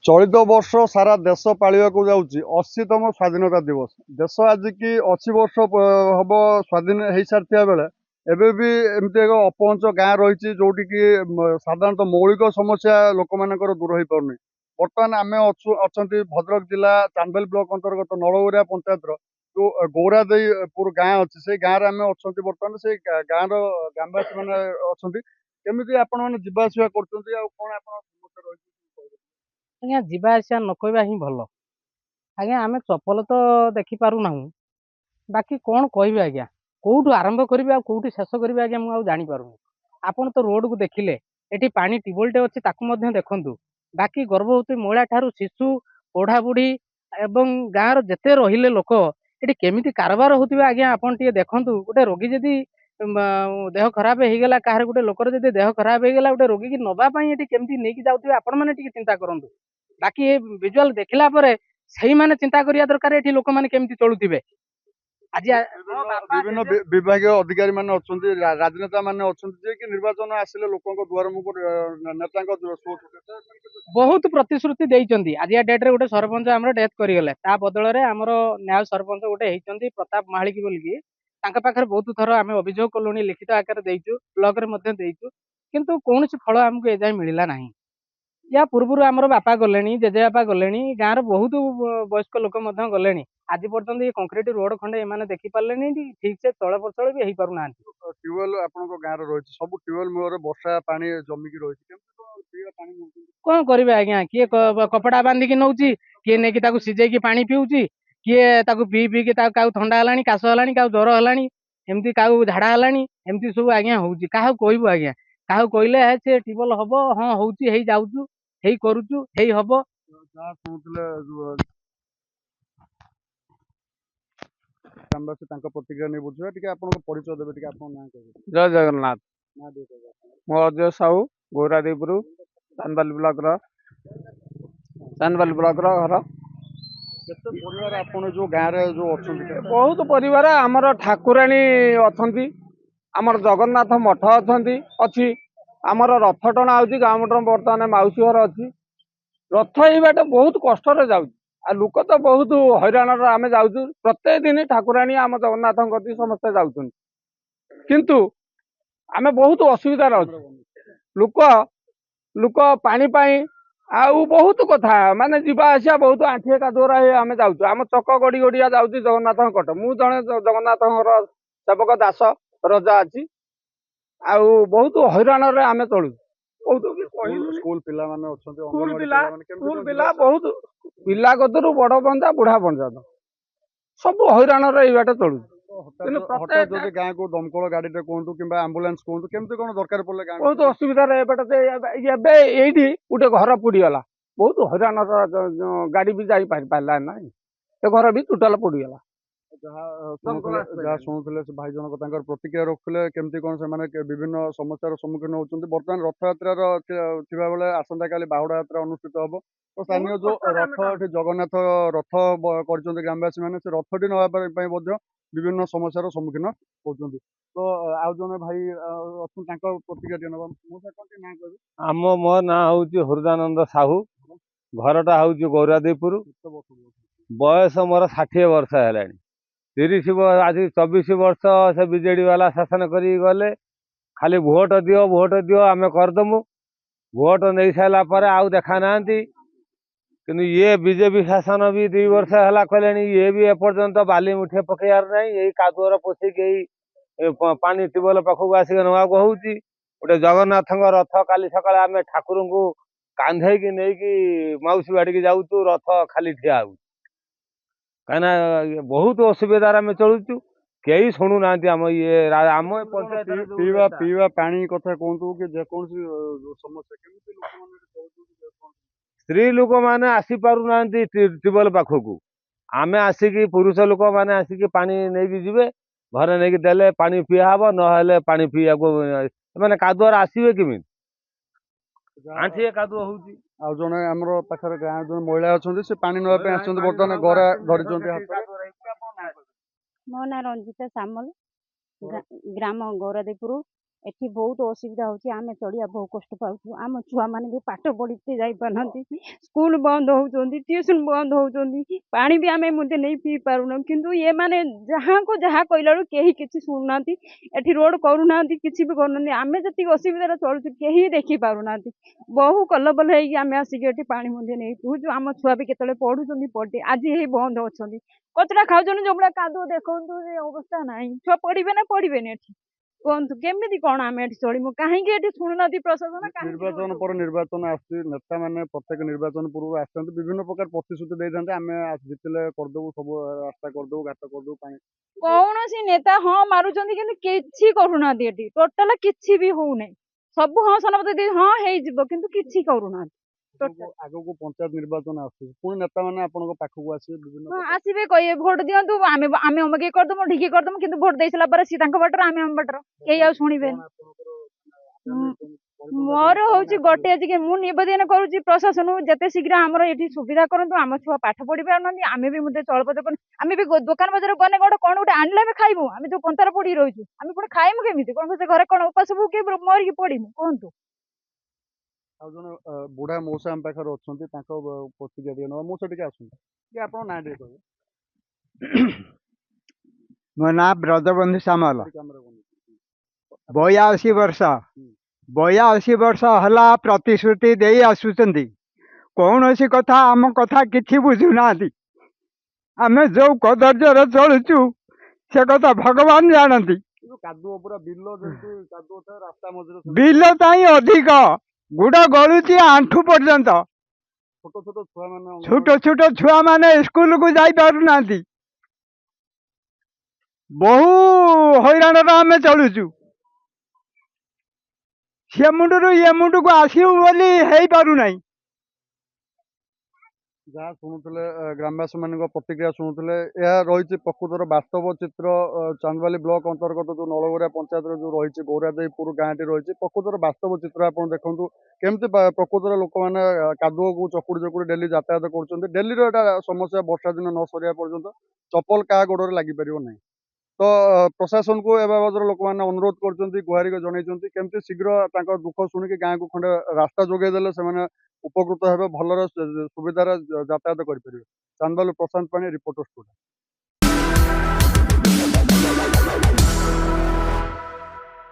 चलित वर्ष सारा देश पालिया जाऊँगी 80तम स्वाधीनता दिवस। देश आज की 80 वर्ष हम स्वाधीन हो सारी बेले एबे भी एमती एक अपहंच गाँ रही जोटि की साधारणतः मौलिक समस्या लोक मान दूर हो पारनी। बर्तमान आम अच्छा भद्रक जिला चांदोल ब्लॉक अंतर्गत नलगोरिया पंचायत जो गौरादेईपुर गाँ अच्छी से गाँव आम अच्छा बर्तमान से गाँव ग्रामवासी मैंने अच्छा केमी आपण मैंने जावासवा कर कौन आप समस्या रही? आज्ञा जीवा आसिया न कहवा ही भल। आज्ञा आम चपल तो देखी पारूना, बाकी कौन कह आज्ञा कौटू आरंभ करी कौटू शेष करी आज्ञा मुझे जानी पारुनी। आपण तो रोड को देखिले एटी पानी ट्यूबवेलटे अच्छी ताकू देखु। बाकी गर्भवती महिला ठारू शिशु पढ़ा बुढ़ी एवं गाँव जेते रहिले लोक ये केमिति कारबार होतिबा आज्ञा आपण टिके देखंतु। गोटे रोगी जदि देह खराब हो गला कहार गोटे लोकर जदि देह खराब हो गला गोटे रोगी की नबा पई एटी केमिति नेकी जाउतिबा आपण माने टिके चिंता करंतु। बाकी ये विजुअल देखला परे सही माने चिंता करिया दरकार एटी लोक माने केमिति चलुतिबे। आज विभिन्न विभागीय अधिकारी माने अछंती राजनेता माने अछंती जे कि निर्वाचन आसिले लोकंक द्वार मुख नेतांक बहुत प्रतिश्रुति देइचंदी। आज या डेट रे गोटे सरपंच हमर डेथ करि गेले ता बदल रे हमर न्याय सरपंच गोटे हेइचंदी प्रताप मालिक बोलिकी तांका पाखर बहुत थर आमे अभियोग कलुनी लिखित आकार देइचु ब्लॉक रे मध्ये देइचु किंतु कोनोसी फल हमको एजाय मिलिला नाही। या पूर्व आमर बापा गले जेजे बापा गले गाँव बहुत वयस्क लोक गले आज पर्यटन ये कंक्रीट रोड खंडे एमाने देखी पारे ठीक से चल प्रचल भी हो पारना। ट्यूबवेल आपन गाँव रही सब ट्यूबवेल मूल वर्षा पानी जमिकी रही कौन करेंगे आज्ञा किए कपड़ा बांधिकी नौ किए नहीं सीझे पानी पीऊँच किए पी पीकी क्या थंडा है काश है क्या ज्वर है एमती क्या झाड़ा है एमती सब आज्ञा हूँ क्या कहबू आज्ञा क्या कहले सी ट्यूबवेल हम हाँ हूँ जाऊँ हे करुचु हे हम ग्रामवासी प्रतिक्रिया नहीं बुझे टी आप परिचय देवे टी आप ना जय जगन्नाथ। मो अजय साहू गौरादेईपुर चांदोल ब्लॉक घर जो गाँव जो बहुत परिवार आमर ठाकुराणी अच्छा आमर जगन्नाथ मठ अच्छी आमर रथ टणा होची गाँव मटर बर्तमान मौसी घर अच्छी रथ ये बाट बहुत कष्ट जाऊँ लोक तो बहुत हैरान आम जाऊँ प्रत्येक दिन ठाकुराणी आम जगन्नाथ कति समस्ते जाऊँ किंतु आम बहुत असुविधार अच्छे लोक लोक पानी पाई आउ बहुत कथा माने जीवा आसिया बहुत आंठिए कादुअर आम जाऊँ आम चक गड़ी गड़िया जाऊँ जगन्नाथ कट मु जड़े जगन्नाथ सेवक दास रजा अच्छी आउ बहुत हैरान आम चलु स्कूल पिला माने स्कूल पिला बहुत पिला कतरू बड़ पंचा बुढ़ा पंचा सब हैरान बाट चलु गाँ को दमकल गाड़ी कहतु कि आंबुलांस कहतु केमती कौन दरकार पड़े बहुत असुविधा ये गोटे घर पोड़ीगला बहुत हैरान गाड़ी भी जा पारा ना ये घर भी टोटाल पोड़ीगला जहाँ शुणुले से भाई जनक प्रतिक्रिया रखुले केमती कौन से विभिन्न समस्यार सम्मुखीन होती। बर्तमान रथ यात्रा बेले आसंता काली बाहुड़ा यात्रा अनुष्ठित हम तो स्थानीय जो रथ जगन्नाथ रथ कर ग्रामवासी मैंने से रथटी नापी विभिन्न समस्यार सम्मुखीन होती। तो आउ जन भाई प्रतिक्रिया ना आम मो ना हूँ हृदानंद साहू घरटा हूँ गौरादेईपुर बयस मोर 60 वर्ष है 30 आज 24 वर्ष से बीजेडी वाला शासन करी गले खाली भोट दियो आम करदमु भोट नहीं सारा पर आउ देखा ना कि ये बीजेपी शासन भी 2 वर्ष है कहले ये भी एपर्यंत बाली मुठे पकेयार ना यही कादुअर पोषिक पानी ट्यूबवेल पाखक आसिक नवा हूँ गोटे जगन्नाथ रथ काली सका आम ठाकुर को कांधे की नहीं मौसी बाड़ी की जाऊँ रथ खाली ठिया हो कहीं बहुत असुविधार आम चलुचु कई शुणु ना आम ये आम पीवा पीवा पानी कथा कहतु कि जेकोसी समस्या स्त्री लोक मैंने आसी पारना ट्यूबवेल पाखक आम आसिक पुरुष लोक मैंने आसिक पानी नहीं जीवे घरे नहीं देले पानी पिया हम ना पानी पीया मैंने कादुआर आसवे किमी आंठिए कादुआ होती आ जने हमरो पाखर गाँ जो महिला अच्छा से पानी नापी आस बर्तमान गरा धरी मो ना रंजिता सामल ग्राम गौरादेईपुर ଏଠି ବହୁତ ଅସୁବିଧା ହଉଛି। ଆମେ ଚଳିବା ବହୁତ କଷ୍ଟ ପାଉଛୁ। ଆମ ଛୁଆମାନେ ବି ପାଠ ପଢିତେ ଯାଇପାରୁନାହାନ୍ତି। ସ୍କୁଲ ବନ୍ଦ ହଉଛନ୍ତି, ଟିଉସନ ବନ୍ଦ ହଉଛନ୍ତି, ପାଣି ବି ଆମେ ମଧ୍ୟ ନେଇ ପିଇ ପାରୁନୁ। କିନ୍ତୁ ଏମାନେ ଯାହାକୁ ଯାହା କହିଲା ବେଳକୁ କେହି କିଛି ଶୁଣୁନାହାନ୍ତି। ଏଠି ରୋଡ କରୁନାହାନ୍ତି, କିଛି ବି କରୁନାହାନ୍ତି। ଆମେ ଯେତିକି ଅସୁବିଧାରେ ଚଳୁଛୁ କେହି ଦେଖି ପାରୁନାହାନ୍ତି। ବହୁ କଲବଲ ହେଇକି ଆମେ ଆସିକି ଏଠି ପାଣି ମଧ୍ୟ ନେଇ ପିଉଛୁ। ଆମ ଛୁଆ ବି କେତେବେଳେ ପଢୁଛନ୍ତି ପଢି, ଆଜି ହେଇ ବନ୍ଦ ଅଛନ୍ତି। କଚଡା ଖାଉଛନ୍ତି, ଯୋଉ ଭଳିଆ କାଦୁଅ ଦେଖନ୍ତୁ, ଏ ଅବସ୍ଥା ନାହିଁ। ଛୁଆ ପଢିବେ ନା ପଢିବେନି ଏଠି? କୁହନ୍ତୁ କେମିତି କଣ ଆମେ ଏଠି ଚଳିବୁ? କାହିଁକି ଏଠି ଶୁଣୁନାହାନ୍ତି ପ୍ରଶାସନ? କାହିଁକି ନିର୍ବାଚନ ପରେ ନିର୍ବାଚନ ଆସୁଛି, ନେତାମାନେ ପ୍ରତ୍ୟେକ ନିର୍ବାଚନ ପୂର୍ବରୁ ଆସୁଛନ୍ତି, ବିଭିନ୍ନ ପ୍ରକାର ପ୍ରତିଶ୍ରୁତି ଦେଇଥାନ୍ତି। ଆମେ ଜିତିଲେ କରିଦବୁ, ସବୁ ରାସ୍ତା କରିଦବୁ, ଘାଟ କରିଦବୁ, ପାଣି। କୌଣସି ନେତା ହଁ ମାରୁଛନ୍ତି କିନ୍ତୁ କିଛି କରୁନାହାନ୍ତି। ଏଠି ଟୋଟାଲ କିଛି ବି ହଉନାହିଁ। ସବୁ ହଁ ସନପତି ଦେଇ ହଁ ହେଇଯିବ କିନ୍ତୁ କିଛି କରୁନାହାନ୍ତି। ଆଗକୁ ପଞ୍ଚାୟତ ନିର୍ବାଚନ ଆସୁଛି, ପୁଣି ନେତାମାନେ ଆପଣଙ୍କ ପାଖକୁ ଆସିବେ ବିଭିନ୍ନ ହଁ ପ୍ରକାର। ଆସିବେ କହିବେ ଭୋଟ ଦିଅନ୍ତୁ, ଆମେ ଆମେ ଅମକେ କରିଦବୁ, ଢିକି କରିଦବୁ, କିନ୍ତୁ ଭୋଟ ଦେଇ ସାରିଲା ପରେ ସିଏ ତାଙ୍କ ବାଟର, ଆମେ ଆମ ବାଟର, କେହି ଆଉ ଶୁଣିବେନି। ମୋର ହଉଛି ଗୋଟେ ଯେ ମୁଁ ନିବେଦନ କରୁଛି ପ୍ରଶାସନକୁ, ଯେତେ ଶୀଘ୍ର ଆମର ଏଠି ସୁବିଧା କରନ୍ତୁ। ଆମ ଛୁଆ ପାଠ ପଢି ପାରୁନାହାନ୍ତି, ଆମେ ବି ମଧ୍ୟ ଚଳପଚ କରୁନୁ। ଆମେ ବି ଦୋକାନ ବଜାର ଗଲେ କଣ ଗୋଟେ ଆଣିଲେ ଆମେ ଖାଇବୁ? ଆମେ ଯୋଉ ପନ୍ଥାରେ ପଡିକି ରହିଛୁ, ଆମେ ପୁଣି ଖାଇମୁ କେମିତି? କଣ ସେ ଘରେ କଣ ଉପାସ କି ମରିକି ପଡିମୁ? କୁହନ୍ତୁ। ଆଉ ଜଣେ ବୁଢା ମଉସା ଆମ ପାଖରେ ଅଛନ୍ତି, ତାଙ୍କ ପ୍ରତିକ୍ରିୟା ଟିକେ ନେବା। ମଉସା ଟିକେ ଆସନ୍ତୁ, ଟିକେ ଆପଣଙ୍କ ନାଁ ଟିକେ କହିବେ। ମୋ ନାଁ ବ୍ରଜବନ୍ଧୁ ସାମଲ। କ୍ୟାମେରା ବନ୍ଦ। 82 ବର୍ଷ 82 ବର୍ଷ ହେଲା ପ୍ରତିଶ୍ରୁତି ଦେଇ ଆସୁଛନ୍ତି। କୌଣସି କଥା ଆମ କଥା କିଛି ବୁଝୁନାହାନ୍ତି। ଆମେ ଯୋଉ କଦର୍ଯ୍ୟରେ ଚଳୁଛୁ ସେ କଥା ଭଗବାନ ଜାଣନ୍ତି। କାଦୁଅ ପୁରା ବିଲ, ଯେମିତି କାଦୁଅ ଥାଏ ରାସ୍ତା ମଝିରେ, ବିଲ ପାଇଁ ଅଧିକ ଗୁଡ ଗଳୁଛି ଆଣ୍ଠୁ ପର୍ଯ୍ୟନ୍ତ। ଛୋଟ ଛୋଟ ଛୁଆମାନେ ସ୍କୁଲକୁ ଯାଇପାରୁନାହାନ୍ତି। ବହୁ ହଇରାଣରେ ଆମେ ଚଳୁଛୁ। ସେ ମୁଣ୍ଡରୁ ଏ ମୁଣ୍ଡକୁ ଆସିବୁ ବୋଲି ହେଇପାରୁନାହିଁ। ଯାହା ଶୁଣୁଥିଲେ ଗ୍ରାମବାସୀ ମାନଙ୍କ ପ୍ରତିକ୍ରିୟା ଶୁଣୁଥିଲେ, ଏହା ରହିଛି ପ୍ରକୃତର ବାସ୍ତବ ଚିତ୍ର। ଚାନ୍ଦବାଲି ବ୍ଲକ ଅନ୍ତର୍ଗତ ଯୋଉ ନଳଗୋରିଆ ପଞ୍ଚାୟତରେ ଯୋଉ ରହିଛି ଗୌରାଦେଇପୁର ଗାଁଟି ରହିଛି, ପ୍ରକୃତର ବାସ୍ତବ ଚିତ୍ର ଆପଣ ଦେଖନ୍ତୁ। କେମିତି ପ୍ରକୃତରେ ଲୋକମାନେ କାଦୁଅକୁ ଚକୁଡି ଚକୁଡି ଡେଲି ଯାତାୟାତ କରୁଛନ୍ତି। ଡେଲିର ଏଟା ସମସ୍ୟା, ବର୍ଷା ଦିନ ନ ସରିବା ପର୍ଯ୍ୟନ୍ତ ଚପଲ କାହା ଗୋଡରେ ଲାଗିପାରିବ ନାହିଁ। ତ ପ୍ରଶାସନକୁ ଏ ବାବଦରେ ଲୋକମାନେ ଅନୁରୋଧ କରୁଛନ୍ତି, ଗୁହାରି ଜଣାଇଛନ୍ତି, କେମିତି ଶୀଘ୍ର ତାଙ୍କ ଦୁଃଖ ଶୁଣିକି ଗାଁକୁ ଖଣ୍ଡେ ରାସ୍ତା ଯୋଗାଇ ଦେଲେ ସେମାନେ ଉପକୃତ ହେବେ, ଭଲରେ ସୁବିଧାରେ ଯାତାୟାତ କରିପାରିବେ। ଚାନ୍ଦବାଲି ପ୍ରଶାନ୍ତ ପାଣି, ରିପୋର୍ଟର ଷ୍ଟୁଡିଓ।